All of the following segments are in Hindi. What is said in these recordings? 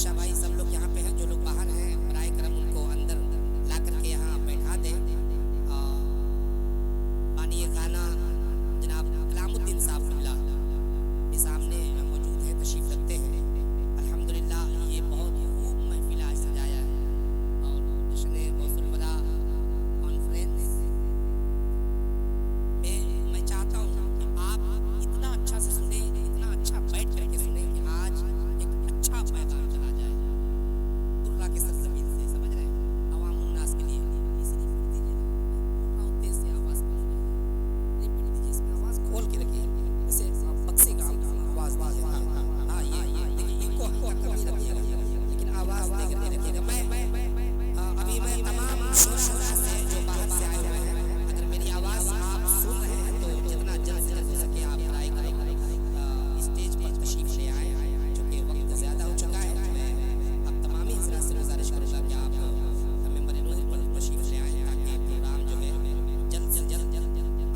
बादशाह भाई सब लोग यहाँ पे हैं, जो लोग बाहर हैं बराए करम उनको अंदर ला करके यहाँ बैठा दें। बानी खाना जनाब कलामुद्दीन साहब के सामने मौजूद है, तशरीफ रखते हैं। अल्हम्दुलिल्लाह ये बहुत खूब महफिल आज सजाया है और जश्न गौसुल वदा कॉन्फ्रेंस में मैं चाहता हूँ कि आप इतना अच्छा से सुने, इतना अच्छा बैठ करके सुने कि आज एक अच्छा पैगाम चला जाए दुर्रा के सरजमीन से, समझ रहे हैं, अवाम उन्नास के लिए। इसलिए बोल दीजिए ना, बोल रहा हूँ तेज से आवाज़ कम हो जाए, रिपीट दीजिए, इसमें आवाज़ खोल के रखिए, जैसे बक्से का आवाज़ दीजिए। हाँ ये देखिए, इनको कमी रखिएगा लेकिन आवाज़ दे करके रखिएगा। अभी मैं तमाम शुरा से जो बाहर से आए हुए हैं, अगर मेरी आवाज़ आप सुन रहे हैं तो जितना जल्द से जल्द हो सके आप ट्राई करें, स्टेज पर तशरीफ ले आए, चूँकि वक्त ज़्यादा हो चुका है। मैं अब तमामी हज़रात से गुजारिश करूँगा कि आप मेंबर नूर पर तशरीफ ले आएँ ताकि प्रोग्राम जो है जल्द से जल्द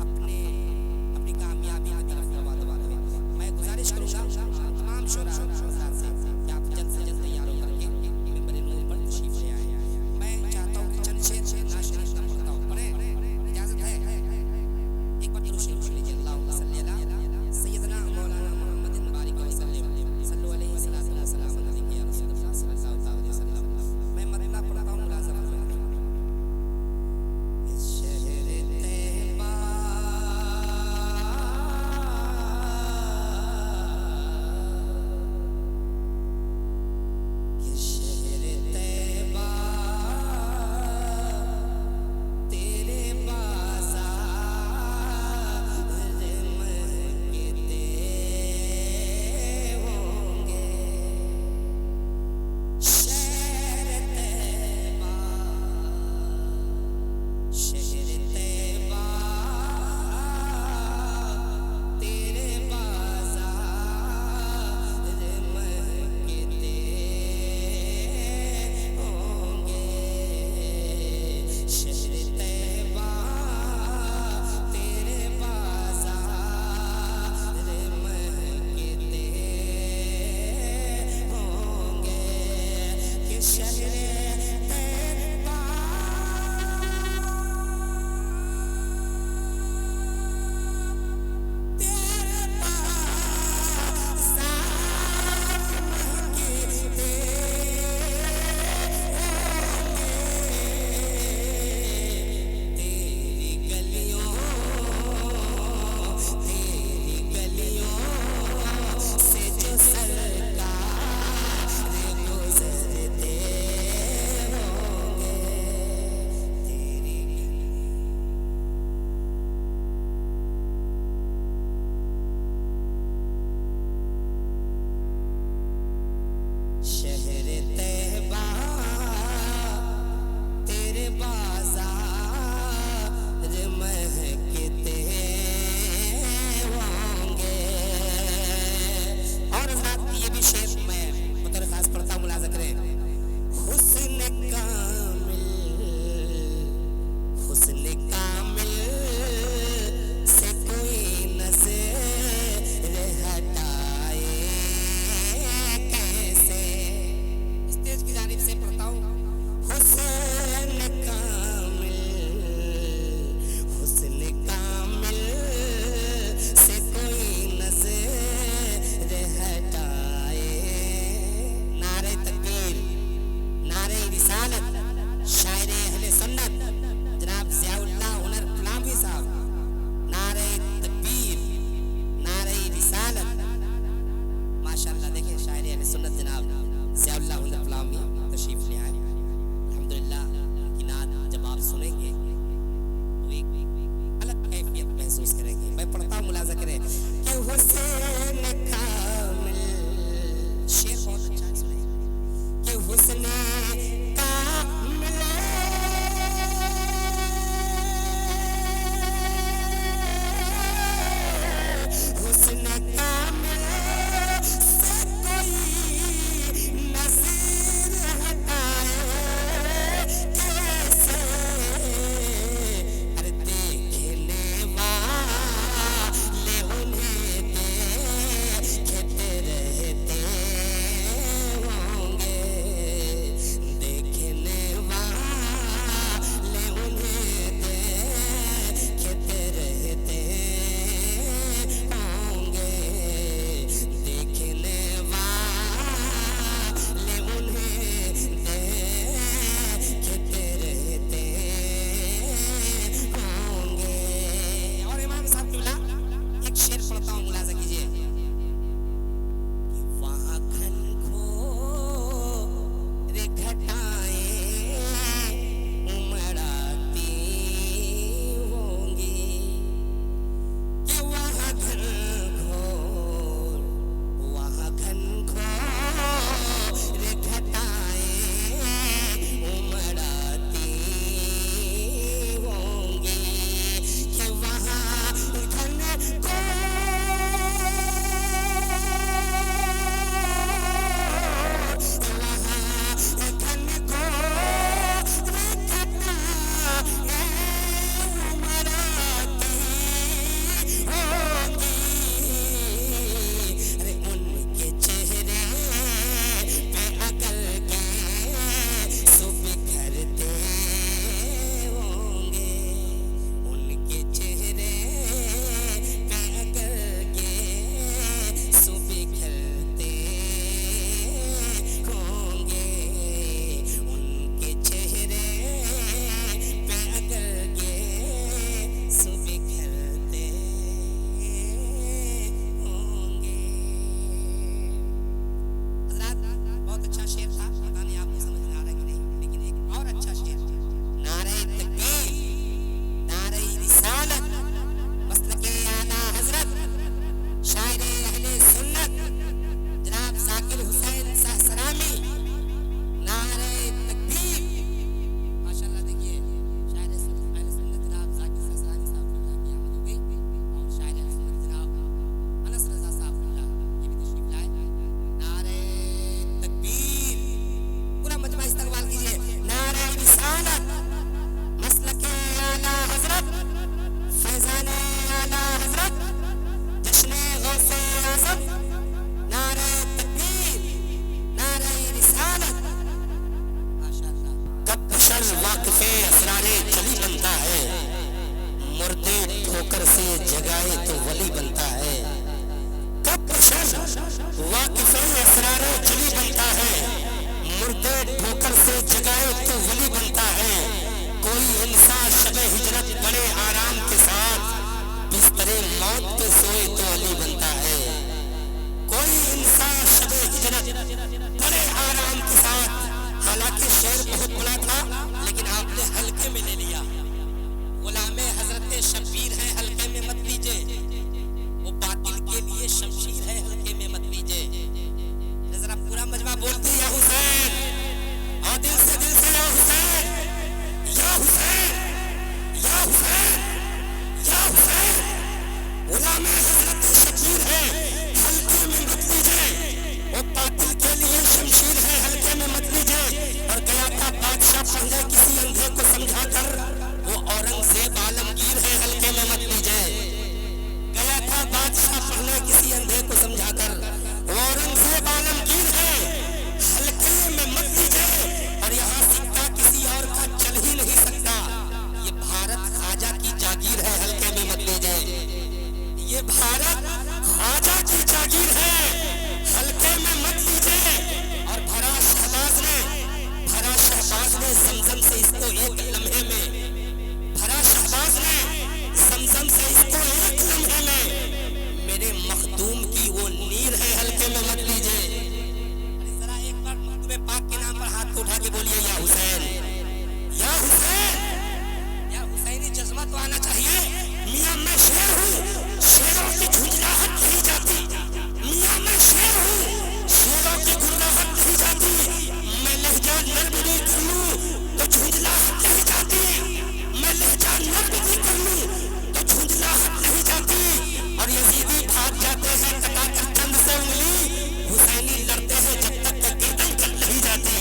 अपनी कामयाबी की तरफ रवा रहे। मैं गुजारिश करूँगा तमाम शुरा हज़रात से कि आप जल्द से जल्द तैयार होकर के मेंबर नूर पर तशरीफ ले आएँ। मैं चाहता हूँ कि चंद शेर ना शरीफ का पढ़ता हूँ, पढ़ें, इजाज़त है? एक बार दुरूद शरीफ पढ़ लीजिए, अल्लाहुम्मा सल्ली अला सय्यदना मौलाना मुहम्मदिन बारिक वसल्लम सल्लल्लाहु अलैहि वसल्लम अलैहि या रसूलल्लाह सल्लल्लाहु अलैहि वसल्लम। मैं मदीना पढ़ता हूँ, मुलाज़म फरमाएं। इस शहर तैयबा ठोकर से जगाए तो वली बनता है। कोई इंसान शबे हिजरत बड़े आराम के साथ बिस्तरे मौत पे सोए तो अली बनता है। कोई इंसान शबे हिजरत बड़े आराम के साथ, हालांकि शेर बहुत बड़ा था लेकिन आपने हल्के में ले लिया। गुलामे हजरत शब्बीर है, हल्के में मत लीजिए। वो बातिल के लिए शमशीर है, हल्के में मत लीजिए। जरा पूरा मजमा बोलते या हुसैन, और दिल से या हुसैन, या हुसैन, या हुसैन, या हुसैन। गुलामे हजरत शब्बीर है, हल्के में मत लीजिए। वो बातिल के लिए शमशीर है, हल्के में मत लीजिए। और गया था बादशाह पहले किसी अंधे को समझाकर, वो औरंगजेब आलमगीर है, हल्के में मत लीजिए। गया था बादशाह पहले किसी अंधे को समझाकर, वो औरंगजेब आलमगीर है, हल्के में मत लीजिए। और यहाँ सिक्का किसी और का चल ही नहीं सकता। ये भारत खाजा की जागीर है, हल्के में मत लीजिए। ये भारत खाजा की जागीर है, हल्के में मत लीजिए। और भरा शहबाज ने जमजम से इसको एक लम्हे में, भरा शहबाज ने जमजम से इसको एक लम्हे में, मेरे मखदूम की वो नीर है, हल्के में मत लीजिए। जरा एक बार मखदूम पाक के नाम पर हाथ को उठा के बोलिए या हुसैन, या हुसैन। या हुसैनी जज्बा तो आना चाहिए। मियां मैं शेर हूँ, शेरों की झुंझलाहट नहीं जाती। मियां मैं शेर हूँ, शेरों की गुर्राहट नहीं जाती। मैं लहजा नर्म भी कर लूं तो झुंझलाहट नहीं जाती। मैं लहजा नर्म भी कर लूं तो झुंझलाहट नहीं जाती। और यजीदी भाग जाते हैं कटाकर चंद से उंगली, हुसैनी लड़ते हैं जब तक कि गर्दन कट नहीं जाती।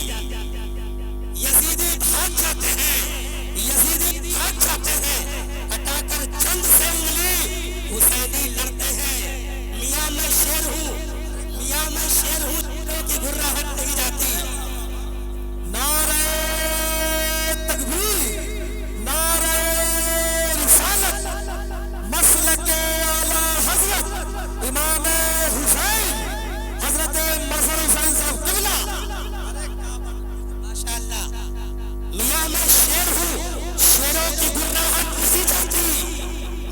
यजीदी भाग जाते हैं, यजीदी भाग जाते हैं कटाकर चंद से उंगली, हुसैनी लड़ते हैं। मियां मैं शेर हूँ, मियां मैं शेर हूँ, शेरों की गुर्राहट नहीं जाती। नारे तकबीर, नारे रिसालत, मसलके आला हजरत इमाम हुसैन, हजरत मजहर हुसैन साहब क़िबला। माशाअल्लाह। मियां मैं शेर हूँ, शेरों की गुर्राहट नहीं जाती।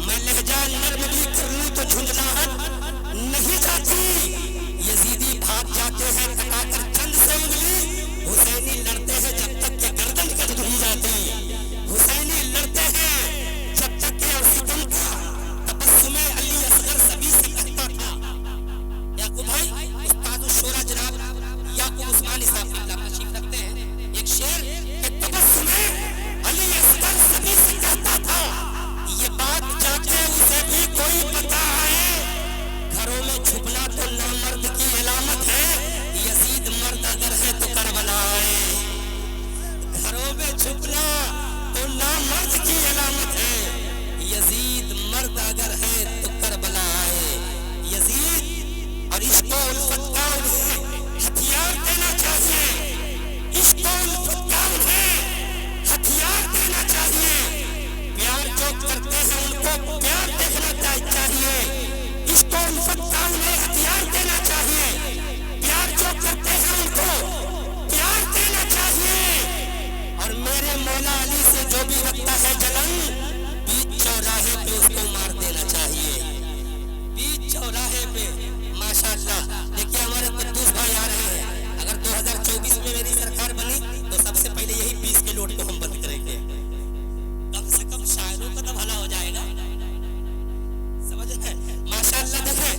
मैं लहजा नर्म भी कर लूं तो झुंझलाहट नहीं जाती। यजीदी भाग जाते हैं कटाकर चंद से उंगली, हुसैनी लड़ते हैं जब तक कि गर्दन कट नहीं जाती। हुसैनी लड़ते हैं जब तक कि सितम का तबस्सुमे अली असगर सभी से कहता था। याकूब भाई, उस्ताद शोरा जनाब याकूब उस्मानी साहब तशरीफ रखते हैं। एक शेर के तबस्सुमे अली असगर सभी से कहता था, ये बात जाके उसे भी कोई पता है। घरों में छुपना तो नामर्द की अलामत है, यजीद मर्द अगर है तो करबला आए। घरों में छुपना तो नामर्द की अलामत है, यजीद मर्द अगर है तो करबला आए। यजीद और इश्क़ो उल्फत का उन्हें हथियार देना चाहिए। इश्क़ो उल्फत का उन्हें हथियार देना चाहिए। प्यार जो करते हैं उनको प्यार देखना चाहिए। इसको उल्फत का उन्हें हथियार देना चाहिए। प्यार जो करते हैं उनको प्यार देना चाहिए। और मेरे मौला अली से जो भी रखता है जलन, बीच चौराहे पे उसको मार देना चाहिए। बीच चौराहे पे। माशाअल्लाह। देखिए हमारे कुद्दूस भाई आ रहे हैं। अगर 2024 में मेरी सरकार बनी तो सबसे पहले यही 20 के नोट को हम बंद करेंगे। कम से कम शायरों का तो भला हो जाएगा, समझ रहे हैं। माशाअल्लाह। देखें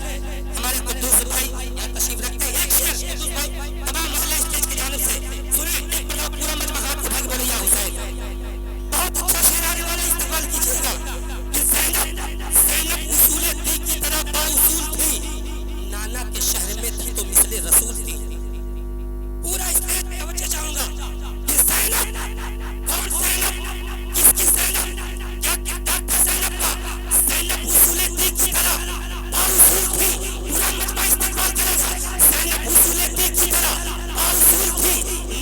हमारे कुद्दूस भाई यहाँ तशरीफ रखते हैं। एक शेर कुद्दूस भाई तमाम मोहल्ला स्टेज की जानिब से सुने। एक बार पूरा मजमा हाथ उठा के बोले या हुसैन। बहुत अच्छा शेर आने वाला, इस्तेमाल कीजिएगा। कि ज़ैनब उसूले दी की तरह बाउसूल थी, नाना के शहर में थी तो मिसले रसूल थी। पूरा स्टेज पे तवज्जो चाहूंगा कि ज़ैनब, कौन ज़ैनब, किसकी ज़ैनब, क्या किरदार था ज़ैनब का। ज़ैनब उसूले दी की तरह बाउसूल थी। पूरा मजमा इस्तेमाल करेगा। ज़ैनब उसूले दी की तरह बाउसूल थी,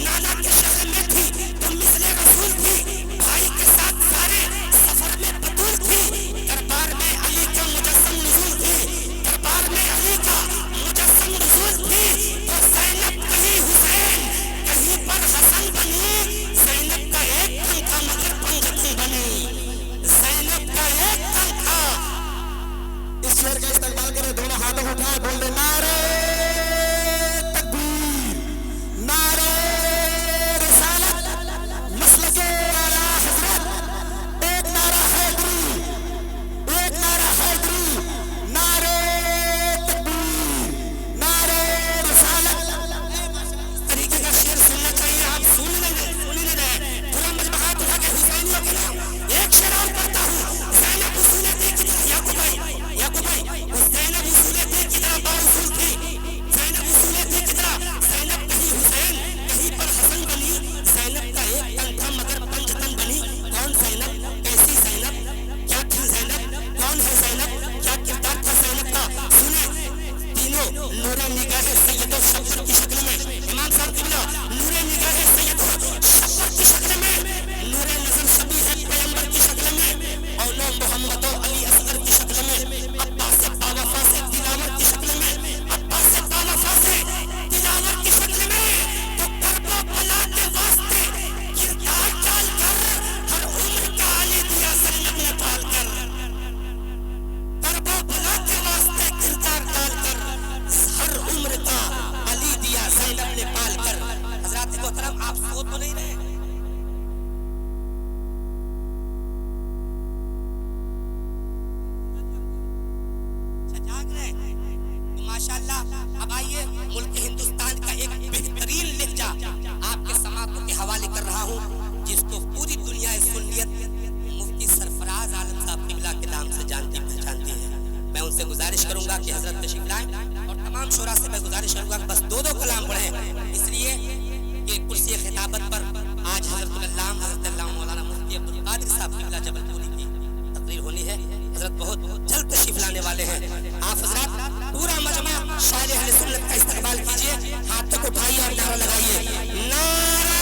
नाना के शहर में थी तो मिसले रसूल थी। भाई के साथ सारे सफर में बतूल थी। दरबार में अली का मुजस्सम नुज़ूल थी। दरबार में अली का मुजस्सम नुज़ूल थी। तो ज़ैनब कहीं हुसैन, कहीं पर नूरे निगाह सैयद शब्बर की शक्ल में, इमाम साहब किबला नूरे निगाह सैयद शब्बर की शक्ल में, नूरे नजर सभी है पैगंबर की शक्ल में, और नो मोहम्मद अली असगर की शक्ल में, अब्बास बावफा से दिलावर की शक्ल में, अब्बास बावफा से दिलावर की शक्ल में, तो करबो भला के वास्ते किरदार डाल कर हर उम्र का अली दिया ज़ैनब ने पाल कर, करबो भला के वास्ते किरदार डाल कर हर उम्र का अली दिया ज़ैनब ने पाल कर। हज़रात मोहतरम, आप सो तो नहीं रहे? जाग रहे? तो माशाअल्लाह, अब आइए मुल्क हिंदुस्तान का एक बेहतरीन लहजा आपके समातों के हवाले कर रहा हूँ, जिसको पूरी दुनिया सुन्नियत मुफ्ती सरफराज आलम साहब किबला के नाम से जानती पहचानती है। मैं उनसे गुजारिश करूंगा कि हजरत तशरीफ लाएं, और तमाम शोरा से मैं गुजारिश करूंगा कि बस दो कलाम पढ़ें, इसलिए कि कुर्सी खिताबत पर आज हजरत मौलाना मुफ्ती अब्दुल कादिर साहब किबला जबलपुरी की तकरीर होनी है। हजरत बहुत जल्द तशरीफ लाने वाले हैं। आप हजरत पूरा मजमा शायर अहले सुन्नत का इस्तकबाल कीजिए, हाथों को उठाइए और नारा लगाइए, नारा